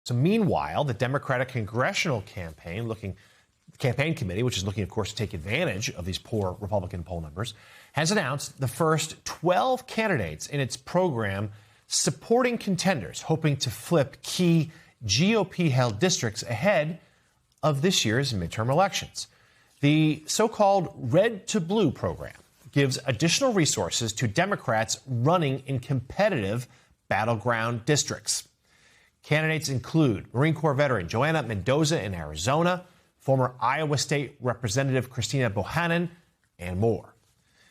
So meanwhile, the Democratic Congressional Campaign Committee, which is looking, of course, to take advantage of these poor Republican poll numbers, has announced the first 12 candidates in its program supporting contenders, hoping to flip key GOP-held districts ahead of this year's midterm elections. The so-called Red to Blue program gives additional resources to Democrats running in competitive battleground districts. Candidates include Marine Corps veteran Joanna Mendoza in Arizona, former Iowa State Representative Christina Bohannon, and more.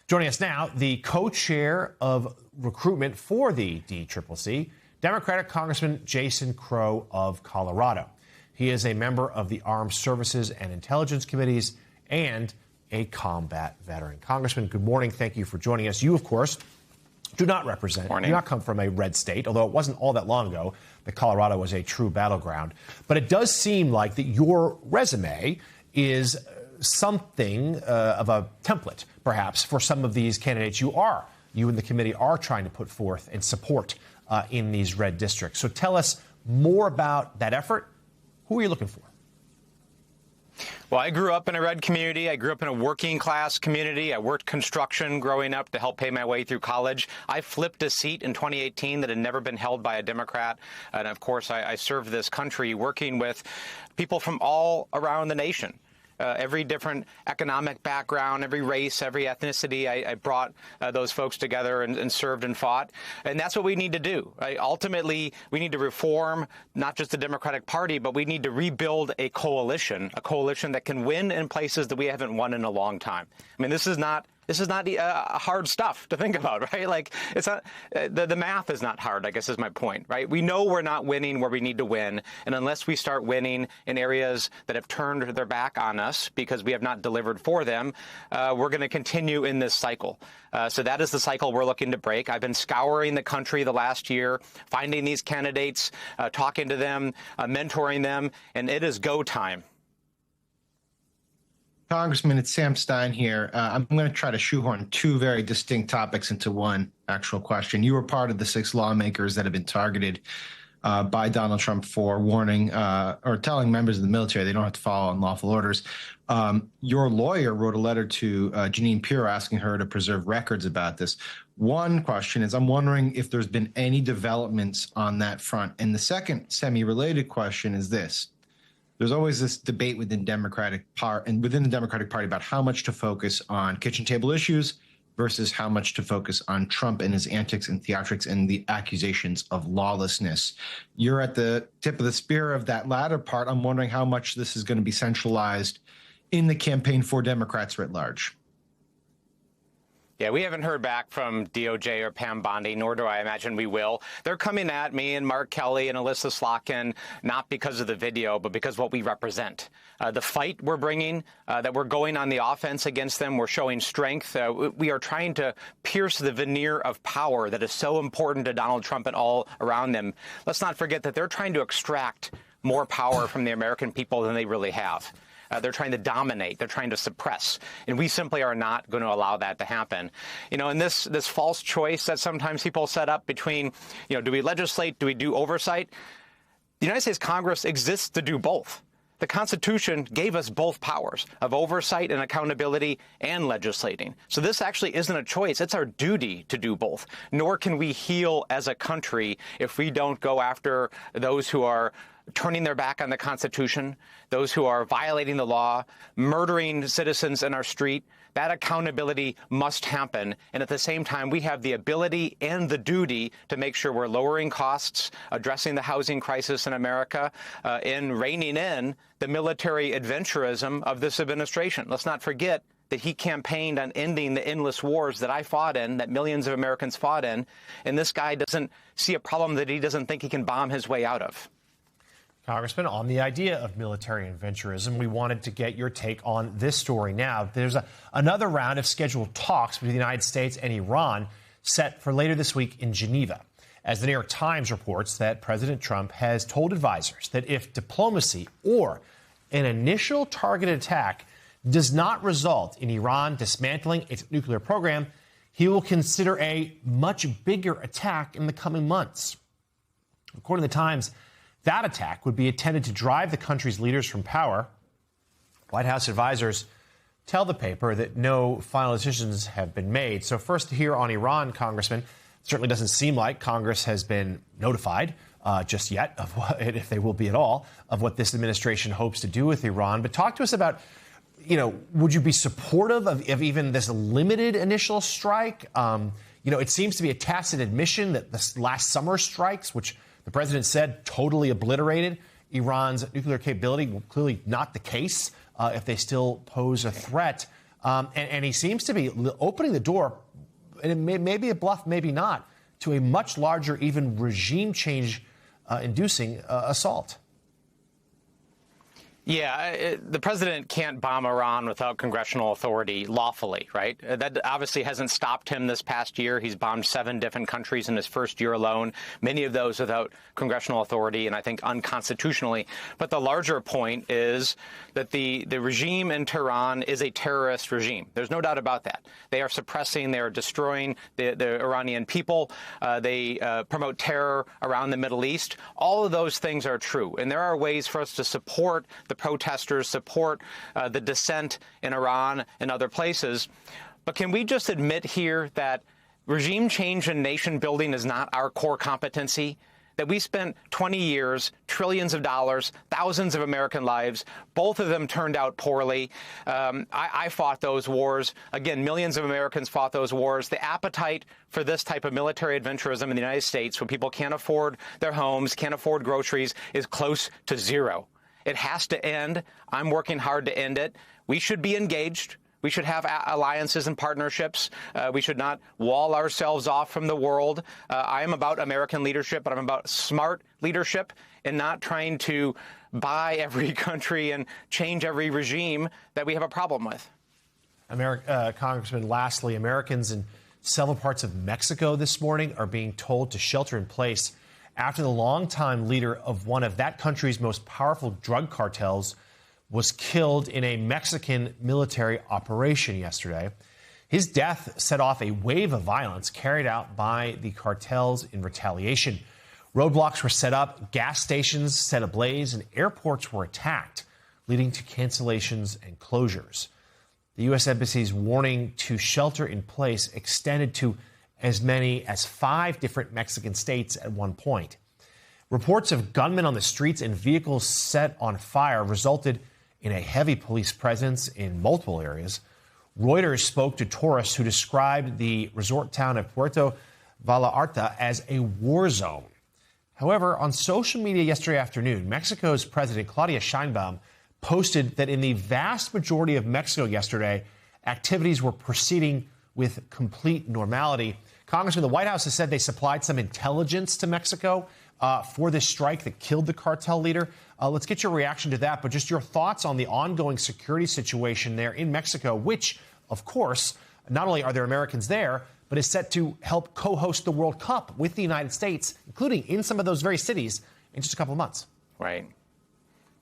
Joining us now, the co-chair of recruitment for the DCCC, Democratic Congressman Jason Crow of Colorado. He is a member of the Armed Services and Intelligence Committees and a combat veteran. Congressman, good morning. Thank you for joining us. You, of course, do not come from a red state, although it wasn't all that long ago that Colorado was a true battleground. But it does seem like that your resume is something of a template, perhaps, for some of these candidates you and the committee are trying to put forth and support in these red districts. So tell us more about that effort. Who are you looking for? Well, I grew up in a red community. I grew up in a working class community. I worked construction growing up to help pay my way through college. I flipped a seat in 2018 that had never been held by a Democrat. And of course, I served this country working with people from all around the nation. Every different economic background, every race, every ethnicity, I brought those folks together and served and fought. And that's what we need to do. Ultimately, we need to reform not just the Democratic Party, but we need to rebuild a coalition that can win in places that we haven't won in a long time. I mean, this is not hard stuff to think about, right? Like, it's not, the math is not hard, I guess is my point, right? We know we're not winning where we need to win. And unless we start winning in areas that have turned their back on us because we have not delivered for them, we're going to continue in this cycle. So that is the cycle we're looking to break. I've been scouring the country the last year, finding these candidates, talking to them, mentoring them, and it is go time. Congressman, it's Sam Stein here. I'm going to try to shoehorn two very distinct topics into one actual question. You were part of the 6 lawmakers that have been targeted by Donald Trump for warning or telling members of the military they don't have to follow unlawful orders. Your lawyer wrote a letter to Jeanine Pirro asking her to preserve records about this. One question is, I'm wondering if there's been any developments on that front. And the second semi-related question is this. There's always this debate within the Democratic Party about how much to focus on kitchen table issues versus how much to focus on Trump and his antics and theatrics and the accusations of lawlessness. You're at the tip of the spear of that latter part. I'm wondering how much this is going to be centralized in the campaign for Democrats writ large. Yeah, we haven't heard back from DOJ or Pam Bondi, nor do I imagine we will. They're coming at me and Mark Kelly and Alyssa Slotkin, not because of the video, but because of what we represent. The fight we're bringing, that we're going on the offense against them, we're showing strength. We are trying to pierce the veneer of power that is so important to Donald Trump and all around them. Let's not forget that they're trying to extract more power from the American people than they really have. They're trying to dominate. They're trying to suppress. And we simply are not going to allow that to happen. You know, and this false choice that sometimes people set up between, do we legislate? Do we do oversight? The United States Congress exists to do both. The Constitution gave us both powers of oversight and accountability and legislating. So this actually isn't a choice. It's our duty to do both. Nor can we heal as a country if we don't go after those who are turning their back on the Constitution, those who are violating the law, murdering citizens in our street. That accountability must happen. And at the same time, we have the ability and the duty to make sure we're lowering costs, addressing the housing crisis in America, and reining in the military adventurism of this administration. Let's not forget that he campaigned on ending the endless wars that I fought in, that millions of Americans fought in. And this guy doesn't see a problem that he doesn't think he can bomb his way out of. Congressman, on the idea of military adventurism, we wanted to get your take on this story now. There's another round of scheduled talks between the United States and Iran set for later this week in Geneva, as the New York Times reports that President Trump has told advisors that if diplomacy or an initial targeted attack does not result in Iran dismantling its nuclear program, he will consider a much bigger attack in the coming months. According to the Times, that attack would be intended to drive the country's leaders from power. White House advisors tell the paper that no final decisions have been made. So first here on Iran, Congressman, it certainly doesn't seem like Congress has been notified just yet of what, if they will be at all, of what this administration hopes to do with Iran. But talk to us about, would you be supportive of even this limited initial strike? It seems to be a tacit admission that this last summer strikes, which the president said totally obliterated Iran's nuclear capability, well, clearly not the case if they still pose a threat. And he seems to be opening the door, and it may be a bluff, maybe not, to a much larger, even regime change inducing assault. Yeah, the president can't bomb Iran without congressional authority lawfully, right? That obviously hasn't stopped him this past year. He's bombed 7 different countries in his first year alone, many of those without congressional authority and I think unconstitutionally. But the larger point is that the regime in Tehran is a terrorist regime. There's no doubt about that. They are suppressing, they are destroying the Iranian people. They promote terror around the Middle East. All of those things are true. And there are ways for us to support the protesters, support the dissent in Iran and other places. But can we just admit here that regime change and nation building is not our core competency? That we spent 20 years, trillions of dollars, thousands of American lives. Both of them turned out poorly. I fought those wars. Again, millions of Americans fought those wars. The appetite for this type of military adventurism in the United States, when people can't afford their homes, can't afford groceries, is close to zero. It has to end. I'm working hard to end it. We should be engaged. We should have alliances and partnerships. We should not wall ourselves off from the world. I am about American leadership, but I'm about smart leadership and not trying to buy every country and change every regime that we have a problem with. Congressman, lastly, Americans in several parts of Mexico this morning are being told to shelter in place after the longtime leader of one of that country's most powerful drug cartels was killed in a Mexican military operation yesterday. His death set off a wave of violence carried out by the cartels in retaliation. Roadblocks were set up, gas stations set ablaze, and airports were attacked, leading to cancellations and closures. The U.S. Embassy's warning to shelter in place extended to as many as 5 different Mexican states at one point. Reports of gunmen on the streets and vehicles set on fire resulted in a heavy police presence in multiple areas. Reuters spoke to tourists who described the resort town of Puerto Vallarta as a war zone. However, on social media yesterday afternoon, Mexico's President Claudia Sheinbaum posted that in the vast majority of Mexico yesterday, activities were proceeding with complete normality. Congressman, the White House has said they supplied some intelligence to Mexico for this strike that killed the cartel leader. Let's get your reaction to that, but just your thoughts on the ongoing security situation there in Mexico, which, of course, not only are there Americans there, but is set to help co-host the World Cup with the United States, including in some of those very cities in just a couple of months. Right.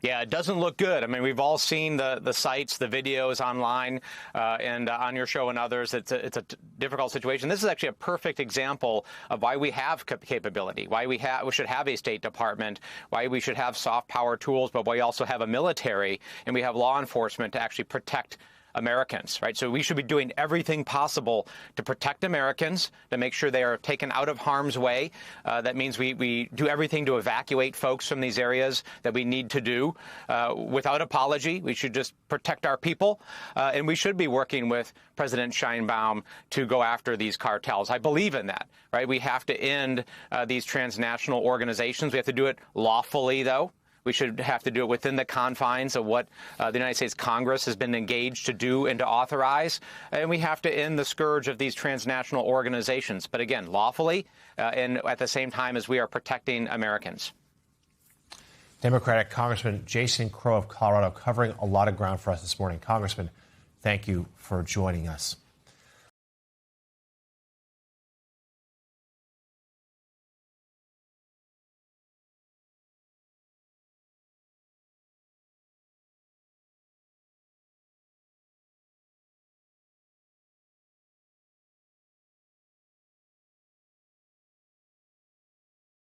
Yeah, it doesn't look good. I mean, we've all seen the sites, the videos online and on your show and others. It's a difficult situation. This is actually a perfect example of why we have capability, why we should have a State Department, why we should have soft power tools, but why we also have a military and we have law enforcement to actually protect Americans, right? So we should be doing everything possible to protect Americans, to make sure they are taken out of harm's way. That means we do everything to evacuate folks from these areas that we need to do without apology. We should just protect our people. And we should be working with President Sheinbaum to go after these cartels. I believe in that, right? We have to end these transnational organizations. We have to do it lawfully, though. We should have to do it within the confines of what the United States Congress has been engaged to do and to authorize. And we have to end the scourge of these transnational organizations. But again, lawfully and at the same time as we are protecting Americans. Democratic Congressman Jason Crow of Colorado covering a lot of ground for us this morning. Congressman, thank you for joining us.